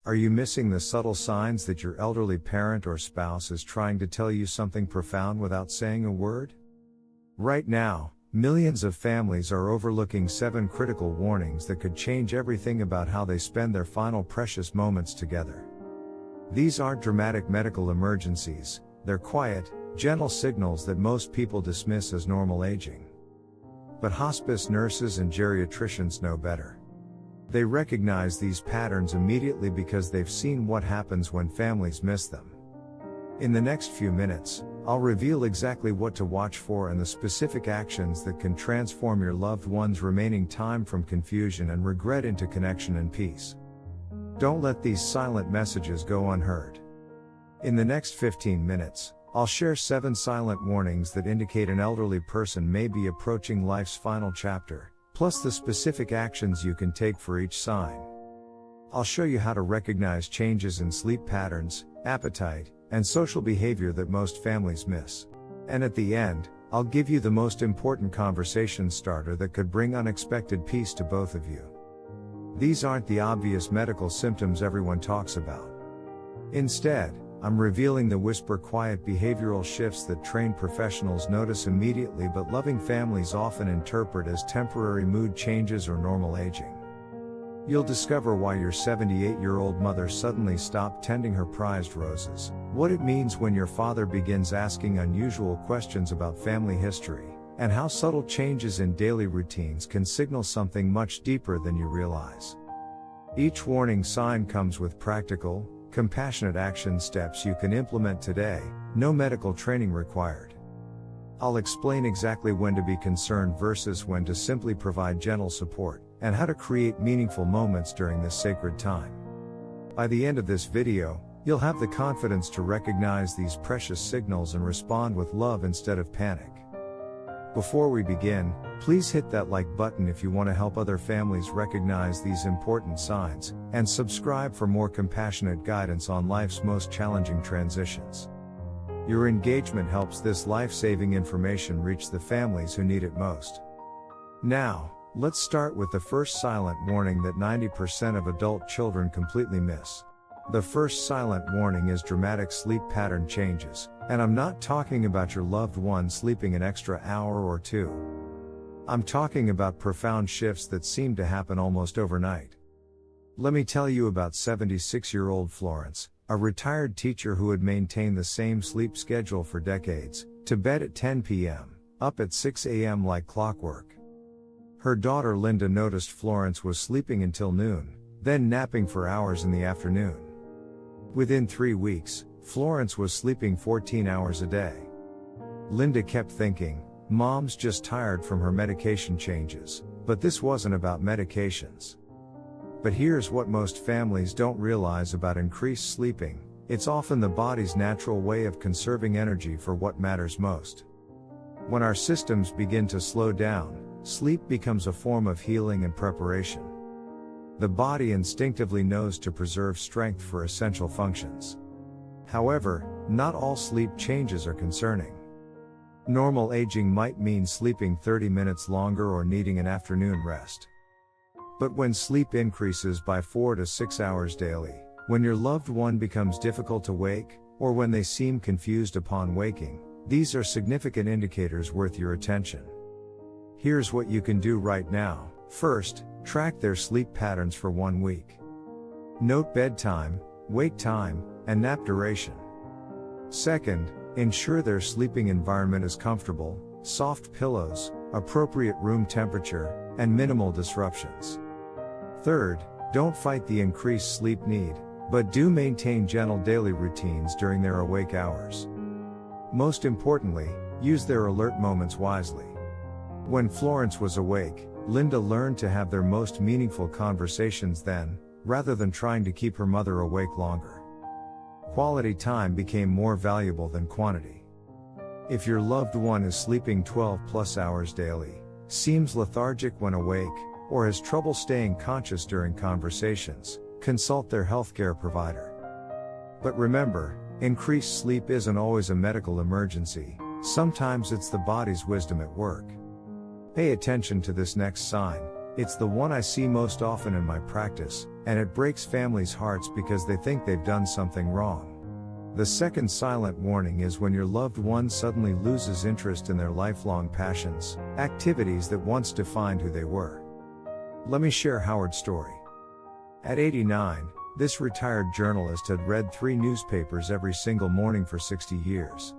Are you missing the subtle signs that your elderly parent or spouse is trying to tell you something profound without saying a word? Right now, millions of families are overlooking 7 critical warnings that could change everything about how they spend their final precious moments together. These aren't dramatic medical emergencies, they're quiet, gentle signals that most people dismiss as normal aging. But hospice nurses and geriatricians know better. They recognize these patterns immediately because they've seen what happens when families miss them. In the next few minutes, I'll reveal exactly what to watch for and the specific actions that can transform your loved one's remaining time from confusion and regret into connection and peace. Don't let these silent messages go unheard. In the next 15 minutes, I'll share 7 silent warnings that indicate an elderly person may be approaching life's final chapter, plus the specific actions you can take for each sign. I'll show you how to recognize changes in sleep patterns, appetite, and social behavior that most families miss. And at the end, I'll give you the most important conversation starter that could bring unexpected peace to both of you. These aren't the obvious medical symptoms everyone talks about. Instead, I'm revealing the whisper-quiet behavioral shifts that trained professionals notice immediately but loving families often interpret as temporary mood changes or normal aging. You'll discover why your 78-year-old mother suddenly stopped tending her prized roses, what it means when your father begins asking unusual questions about family history, and how subtle changes in daily routines can signal something much deeper than you realize. Each warning sign comes with practical, compassionate action steps you can implement today, no medical training required. I'll explain exactly when to be concerned versus when to simply provide gentle support, and how to create meaningful moments during this sacred time. By the end of this video, you'll have the confidence to recognize these precious signals and respond with love instead of panic. Before we begin, please hit that like button if you want to help other families recognize these important signs, and subscribe for more compassionate guidance on life's most challenging transitions. Your engagement helps this life-saving information reach the families who need it most. Now, let's start with the first silent warning that 90% of adult children completely miss. The first silent warning is dramatic sleep pattern changes, and I'm not talking about your loved one sleeping an extra hour or 2. I'm talking about profound shifts that seem to happen almost overnight. Let me tell you about 76-year-old Florence, a retired teacher who had maintained the same sleep schedule for decades, to bed at 10 p.m., up at 6 a.m. like clockwork. Her daughter Linda noticed Florence was sleeping until noon, then napping for hours in the afternoon. Within 3 weeks, Florence was sleeping 14 hours a day. Linda kept thinking, Mom's just tired from her medication changes, but this wasn't about medications. But here's what most families don't realize about increased sleeping: it's often the body's natural way of conserving energy for what matters most. When our systems begin to slow down, sleep becomes a form of healing and preparation. The body instinctively knows to preserve strength for essential functions. However, not all sleep changes are concerning. Normal aging might mean sleeping 30 minutes longer or needing an afternoon rest. But when sleep increases by 4 to 6 hours daily, when your loved one becomes difficult to wake, or when they seem confused upon waking, these are significant indicators worth your attention. Here's what you can do right now. First, track their sleep patterns for 1 week. Note bedtime, wake time, and nap duration. Second, ensure their sleeping environment is comfortable, soft pillows, appropriate room temperature, and minimal disruptions. Third, don't fight the increased sleep need, but do maintain gentle daily routines during their awake hours. Most importantly, use their alert moments wisely. When Florence was awake, Linda learned to have their most meaningful conversations then, rather than trying to keep her mother awake longer. Quality time became more valuable than quantity. If your loved one is sleeping 12+ hours daily, seems lethargic when awake, or has trouble staying conscious during conversations, consult their healthcare provider. But remember, increased sleep isn't always a medical emergency, sometimes it's the body's wisdom at work. Pay attention to this next sign: It's the one I see most often in my practice, and it breaks families' hearts because they think they've done something wrong. The second silent warning is when your loved one suddenly loses interest in their lifelong passions, activities that once defined who they were. Let me share Howard's story. At 89, this retired journalist had read 3 newspapers every single morning for 60 years.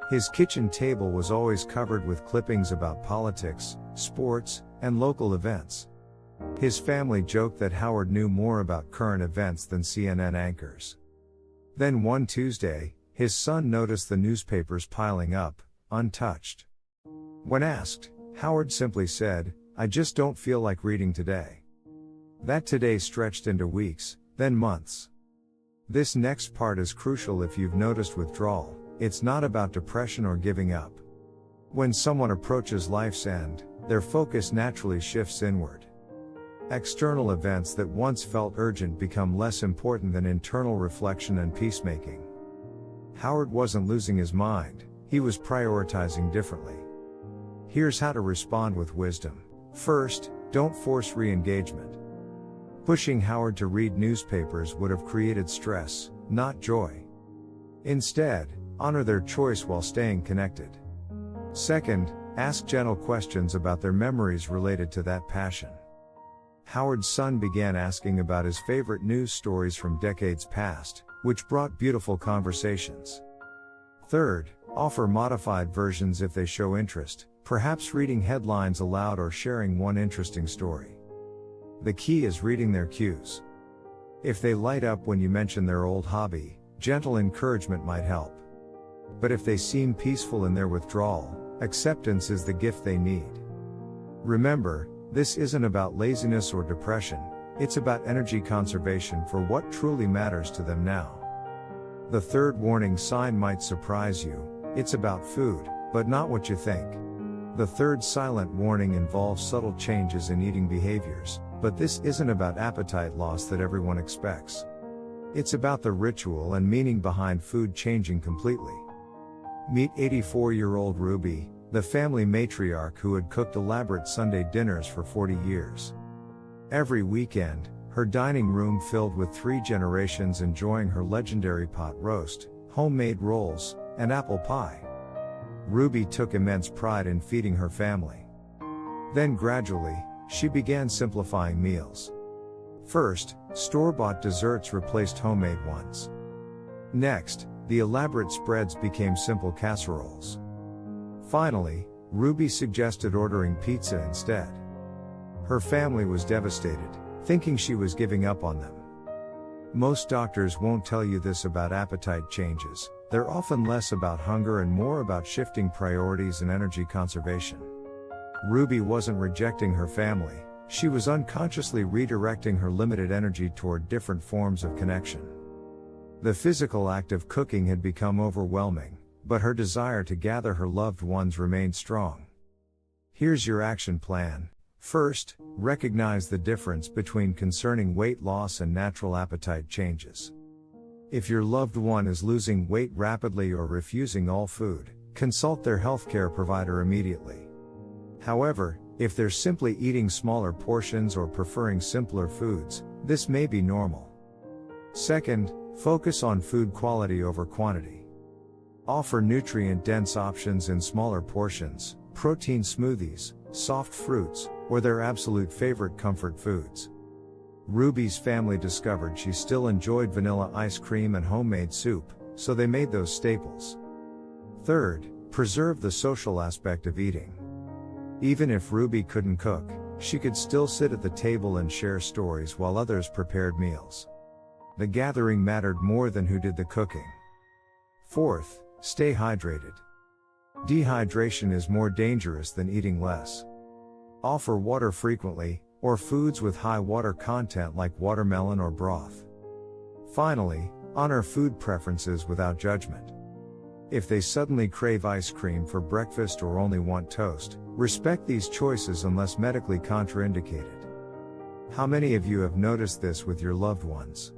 His kitchen table was always covered with clippings about politics, sports, and local events. His family joked that Howard knew more about current events than CNN anchors. Then one Tuesday, his son noticed the newspapers piling up, untouched. When asked, Howard simply said, "I just don't feel like reading today." That today stretched into weeks, then months. This next part is crucial if you've noticed withdrawal. It's not about depression or giving up. When someone approaches life's end, their focus naturally shifts inward. External events that once felt urgent become less important than internal reflection and peacemaking. Howard wasn't losing his mind, he was prioritizing differently. Here's how to respond with wisdom. First, don't force re-engagement. Pushing Howard to read newspapers would have created stress, not joy. Instead, honor their choice while staying connected. Second, ask gentle questions about their memories related to that passion. Howard's son began asking about his favorite news stories from decades past, which brought beautiful conversations. Third, offer modified versions if they show interest, perhaps reading headlines aloud or sharing one interesting story. The key is reading their cues. If they light up when you mention their old hobby, gentle encouragement might help. But if they seem peaceful in their withdrawal, acceptance is the gift they need. Remember, this isn't about laziness or depression, it's about energy conservation for what truly matters to them now. The third warning sign might surprise you, it's about food, but not what you think. The third silent warning involves subtle changes in eating behaviors, but this isn't about appetite loss that everyone expects. It's about the ritual and meaning behind food changing completely. Meet 84-year-old Ruby, the family matriarch who had cooked elaborate Sunday dinners for 40 years. Every weekend, her dining room filled with 3 generations enjoying her legendary pot roast, homemade rolls, and apple pie. Ruby took immense pride in feeding her family. Then gradually, she began simplifying meals. First, store-bought desserts replaced homemade ones. Next, the elaborate spreads became simple casseroles. Finally, Ruby suggested ordering pizza instead. Her family was devastated, thinking she was giving up on them. Most doctors won't tell you this about appetite changes, they're often less about hunger and more about shifting priorities and energy conservation. Ruby wasn't rejecting her family, she was unconsciously redirecting her limited energy toward different forms of connection. The physical act of cooking had become overwhelming, but her desire to gather her loved ones remained strong. Here's your action plan. First, recognize the difference between concerning weight loss and natural appetite changes. If your loved one is losing weight rapidly or refusing all food, consult their healthcare provider immediately. However, if they're simply eating smaller portions or preferring simpler foods, this may be normal. Second, focus on food quality over quantity. Offer nutrient-dense options in smaller portions, protein smoothies, soft fruits, or their absolute favorite comfort foods. Ruby's family discovered she still enjoyed vanilla ice cream and homemade soup, so they made those staples. Third, preserve the social aspect of eating. Even if Ruby couldn't cook, she could still sit at the table and share stories while others prepared meals. The gathering mattered more than who did the cooking. Fourth, stay hydrated. Dehydration is more dangerous than eating less. Offer water frequently, or foods with high water content like watermelon or broth. Finally, honor food preferences without judgment. If they suddenly crave ice cream for breakfast or only want toast, respect these choices unless medically contraindicated. How many of you have noticed this with your loved ones?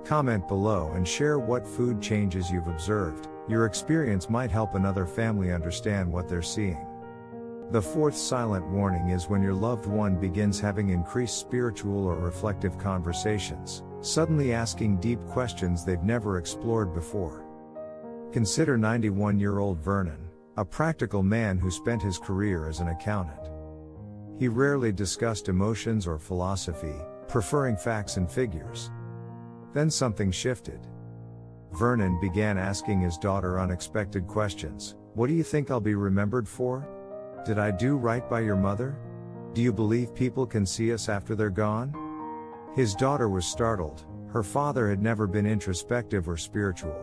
Comment below and share what food changes you've observed. Your experience might help another family understand what they're seeing. The fourth silent warning is when your loved one begins having increased spiritual or reflective conversations, suddenly asking deep questions they've never explored before. Consider 91-year-old Vernon, a practical man who spent his career as an accountant. He rarely discussed emotions or philosophy, preferring facts and figures. Then something shifted. Vernon began asking his daughter unexpected questions. What do you think I'll be remembered for? Did I do right by your mother? Do you believe people can see us after they're gone? His daughter was startled. Her father had never been introspective or spiritual.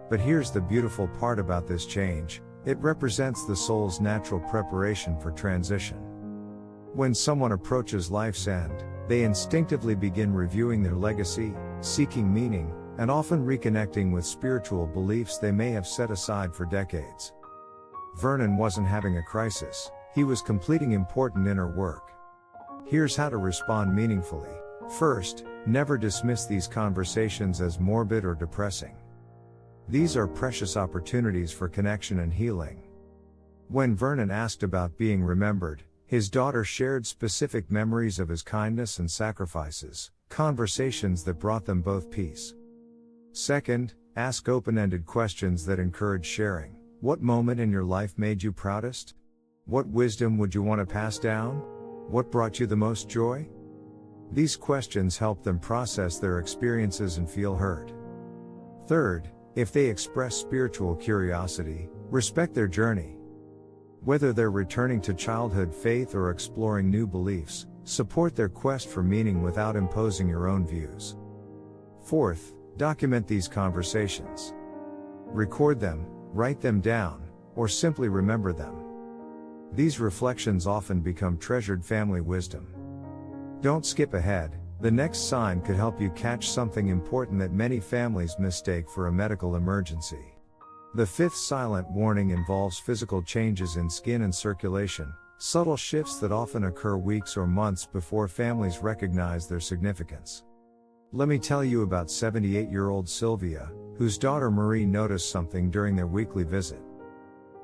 But here's the beautiful part about this change: it represents the soul's natural preparation for transition. When someone approaches life's end, they instinctively begin reviewing their legacy, seeking meaning, and often reconnecting with spiritual beliefs they may have set aside for decades. Vernon wasn't having a crisis, he was completing important inner work. Here's how to respond meaningfully. First, never dismiss these conversations as morbid or depressing. These are precious opportunities for connection and healing. When Vernon asked about being remembered, his daughter shared specific memories of his kindness and sacrifices, conversations that brought them both peace. Second, ask open-ended questions that encourage sharing. What moment in your life made you proudest? What wisdom would you want to pass down? What brought you the most joy? These questions help them process their experiences and feel heard. Third, if they express spiritual curiosity, respect their journey. Whether they're returning to childhood faith or exploring new beliefs, support their quest for meaning without imposing your own views. Fourth, document these conversations. Record them, write them down, or simply remember them. These reflections often become treasured family wisdom. Don't skip ahead. The next sign could help you catch something important that many families mistake for a medical emergency. The fifth silent warning involves physical changes in skin and circulation, subtle shifts that often occur weeks or months before families recognize their significance. Let me tell you about 78-year-old Sylvia, whose daughter Marie noticed something during their weekly visit.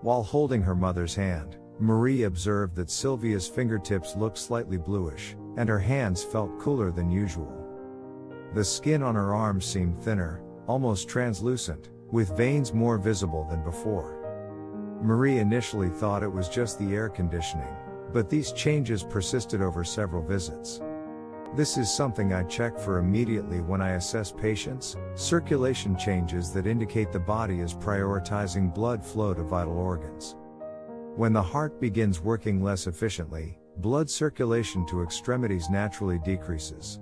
While holding her mother's hand, Marie observed that Sylvia's fingertips looked slightly bluish, and her hands felt cooler than usual. The skin on her arms seemed thinner, almost translucent, with veins more visible than before. Marie initially thought it was just the air conditioning, but these changes persisted over several visits. This is something I check for immediately when I assess patients: circulation changes that indicate the body is prioritizing blood flow to vital organs. When the heart begins working less efficiently, blood circulation to extremities naturally decreases.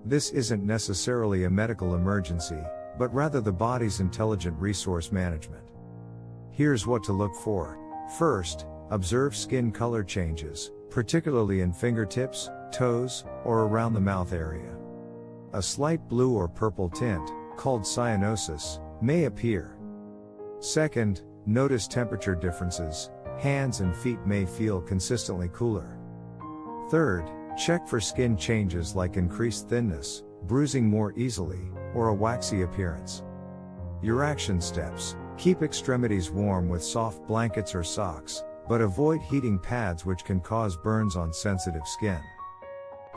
This isn't necessarily a medical emergency, but rather the body's intelligent resource management. Here's what to look for. First, observe skin color changes, particularly in fingertips, toes, or around the mouth area. A slight blue or purple tint, called cyanosis, may appear. Second, notice temperature differences. Hands and feet may feel consistently cooler. Third, check for skin changes like increased thinness, bruising more easily, or a waxy appearance. Your action steps: keep extremities warm with soft blankets or socks, but avoid heating pads which can cause burns on sensitive skin.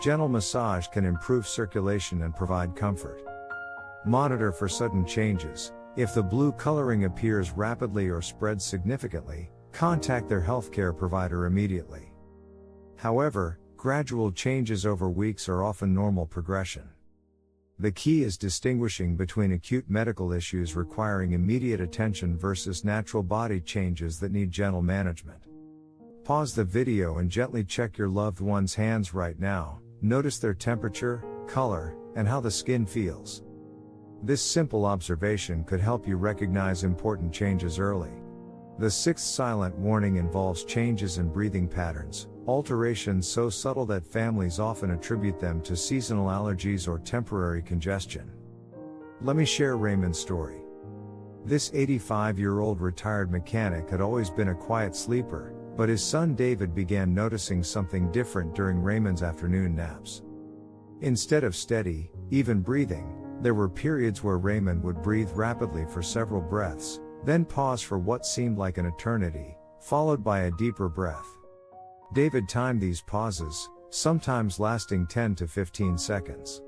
Gentle massage can improve circulation and provide comfort. Monitor for sudden changes. If the blue coloring appears rapidly or spreads significantly, contact their healthcare provider immediately. However, gradual changes over weeks are often normal progression. The key is distinguishing between acute medical issues requiring immediate attention versus natural body changes that need gentle management. Pause the video and gently check your loved one's hands right now. Notice their temperature, color, and how the skin feels. This simple observation could help you recognize important changes early. The sixth silent warning involves changes in breathing patterns, alterations so subtle that families often attribute them to seasonal allergies or temporary congestion. Let me share Raymond's story. This 85-year-old retired mechanic had always been a quiet sleeper, but his son David began noticing something different during Raymond's afternoon naps. Instead of steady, even breathing, there were periods where Raymond would breathe rapidly for several breaths, then pause for what seemed like an eternity, followed by a deeper breath. David timed these pauses, sometimes lasting 10 to 15 seconds.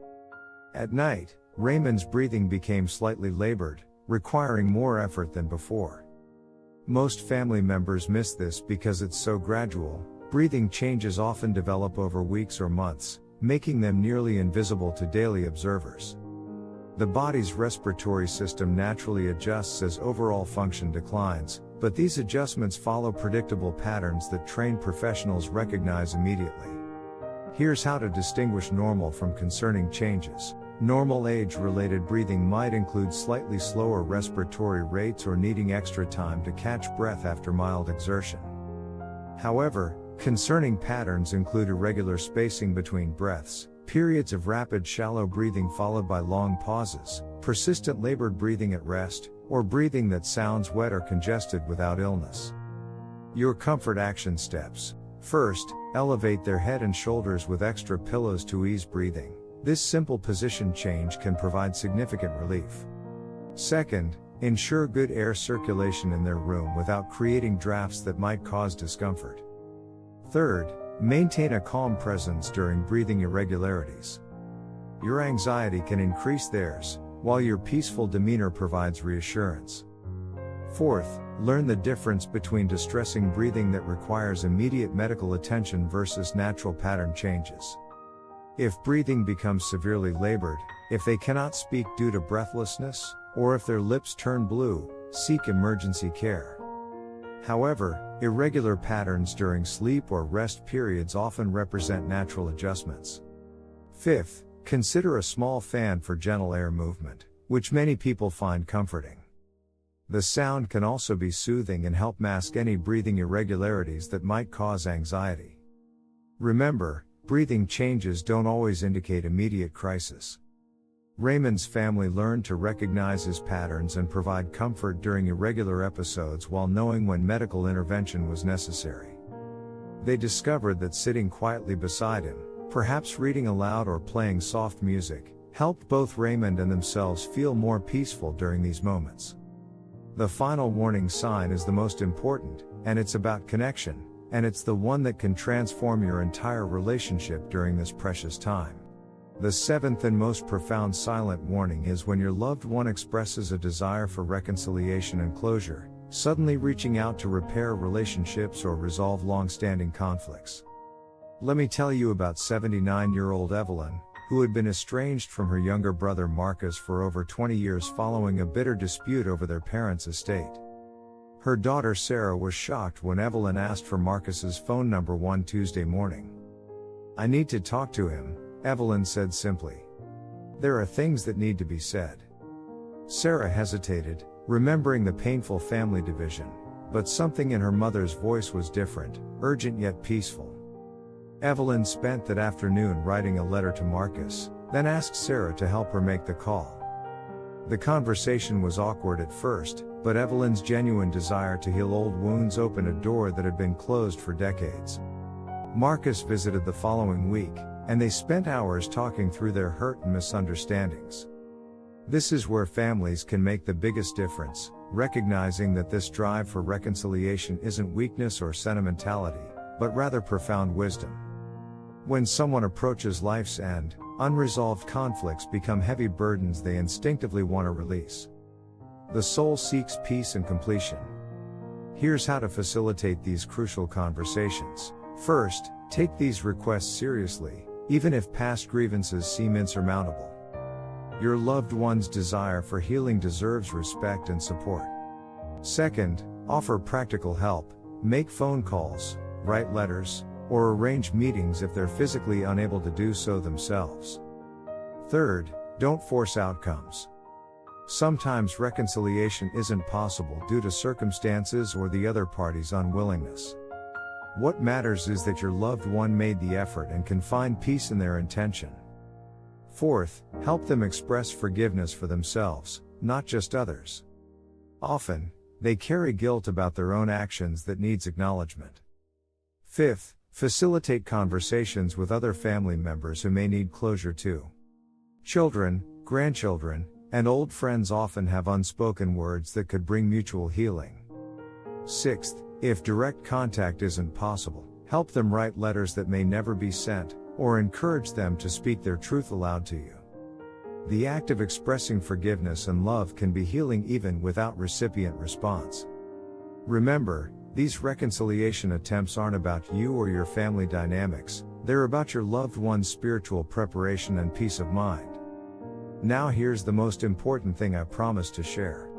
At night, Raymond's breathing became slightly labored, requiring more effort than before. Most family members miss this because it's so gradual. Breathing changes often develop over weeks or months, making them nearly invisible to daily observers. The body's respiratory system naturally adjusts as overall function declines, but these adjustments follow predictable patterns that trained professionals recognize immediately. Here's how to distinguish normal from concerning changes. Normal age-related breathing might include slightly slower respiratory rates or needing extra time to catch breath after mild exertion. However, concerning patterns include irregular spacing between breaths, periods of rapid shallow breathing followed by long pauses, persistent labored breathing at rest, or breathing that sounds wet or congested without illness. Your comfort action steps. First, elevate their head and shoulders with extra pillows to ease breathing. This simple position change can provide significant relief. Second, ensure good air circulation in their room without creating drafts that might cause discomfort. Third, maintain a calm presence during breathing irregularities. Your anxiety can increase theirs, while your peaceful demeanor provides reassurance. Fourth, learn the difference between distressing breathing that requires immediate medical attention versus natural pattern changes. If breathing becomes severely labored, if they cannot speak due to breathlessness, or if their lips turn blue, seek emergency care. However, irregular patterns during sleep or rest periods often represent natural adjustments. Fifth, consider a small fan for gentle air movement, which many people find comforting. The sound can also be soothing and help mask any breathing irregularities that might cause anxiety. Remember, breathing changes don't always indicate immediate crisis. Raymond's family learned to recognize his patterns and provide comfort during irregular episodes while knowing when medical intervention was necessary. They discovered that sitting quietly beside him, perhaps reading aloud or playing soft music, helped both Raymond and themselves feel more peaceful during these moments. The final warning sign is the most important, and it's about connection, and it's the one that can transform your entire relationship during this precious time. The seventh and most profound silent warning is when your loved one expresses a desire for reconciliation and closure, suddenly reaching out to repair relationships or resolve long-standing conflicts. Let me tell you about 79-year-old Evelyn, who had been estranged from her younger brother Marcus for over 20 years following a bitter dispute over their parents' estate. Her daughter Sarah was shocked when Evelyn asked for Marcus's phone number one Tuesday morning. "I need to talk to him," Evelyn said simply. "There are things that need to be said." Sarah hesitated, remembering the painful family division, but something in her mother's voice was different, urgent yet peaceful. Evelyn spent that afternoon writing a letter to Marcus, then asked Sarah to help her make the call. The conversation was awkward at first, but Evelyn's genuine desire to heal old wounds opened a door that had been closed for decades. Marcus visited the following week, and they spent hours talking through their hurt and misunderstandings. This is where families can make the biggest difference, recognizing that this drive for reconciliation isn't weakness or sentimentality, but rather profound wisdom. When someone approaches life's end, unresolved conflicts become heavy burdens they instinctively want to release. The soul seeks peace and completion. Here's how to facilitate these crucial conversations. First, take these requests seriously, even if past grievances seem insurmountable. Your loved one's desire for healing deserves respect and support. Second, offer practical help, make phone calls, write letters, or arrange meetings if they're physically unable to do so themselves. Third, don't force outcomes. Sometimes reconciliation isn't possible due to circumstances or the other party's unwillingness. What matters is that your loved one made the effort and can find peace in their intention. Fourth, help them express forgiveness for themselves, not just others. Often, they carry guilt about their own actions that needs acknowledgement. Fifth, facilitate conversations with other family members who may need closure too. Children, grandchildren, and old friends often have unspoken words that could bring mutual healing. Sixth, If direct contact isn't possible, help them write letters that may never be sent, or encourage them to speak their truth aloud to you. The act of expressing forgiveness and love can be healing even without recipient response. Remember, these reconciliation attempts aren't about you or your family dynamics, they're about your loved one's spiritual preparation and peace of mind. Now here's the most important thing I promised to share.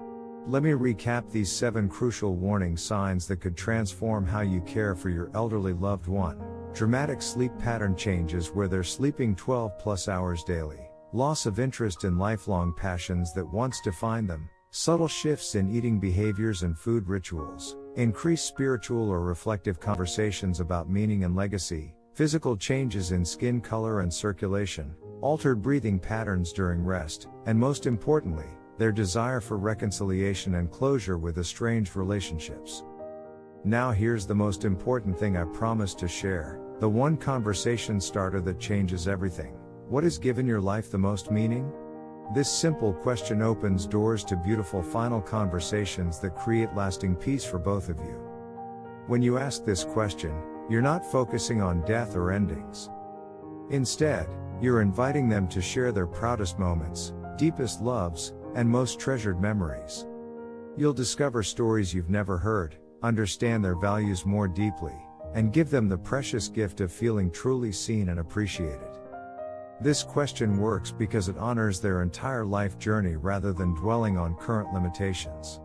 Let me recap these 7 crucial warning signs that could transform how you care for your elderly loved one. Dramatic sleep pattern changes where they're sleeping 12+ hours daily, loss of interest in lifelong passions that once defined them, subtle shifts in eating behaviors and food rituals, increased spiritual or reflective conversations about meaning and legacy, physical changes in skin color and circulation, altered breathing patterns during rest, and most importantly, their desire for reconciliation and closure with estranged relationships. Now here's the most important thing I promised to share, the one conversation starter that changes everything. What has given your life the most meaning? This simple question opens doors to beautiful final conversations that create lasting peace for both of you. When you ask this question, you're not focusing on death or endings. Instead, you're inviting them to share their proudest moments, deepest loves, and most treasured memories. You'll discover stories you've never heard, understand their values more deeply, and give them the precious gift of feeling truly seen and appreciated. This question works because it honors their entire life journey rather than dwelling on current limitations.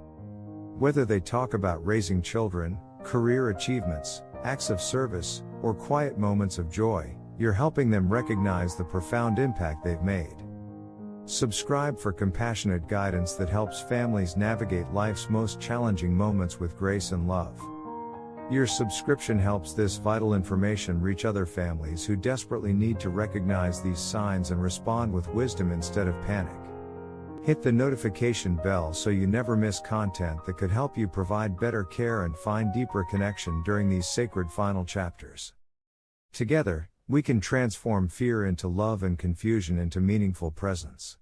Whether they talk about raising children, career achievements, acts of service, or quiet moments of joy, you're helping them recognize the profound impact they've made. Subscribe for compassionate guidance that helps families navigate life's most challenging moments with grace and love. Your subscription helps this vital information reach other families who desperately need to recognize these signs and respond with wisdom instead of panic. Hit the notification bell so you never miss content that could help you provide better care and find deeper connection during these sacred final chapters. Together, we can transform fear into love and confusion into meaningful presence.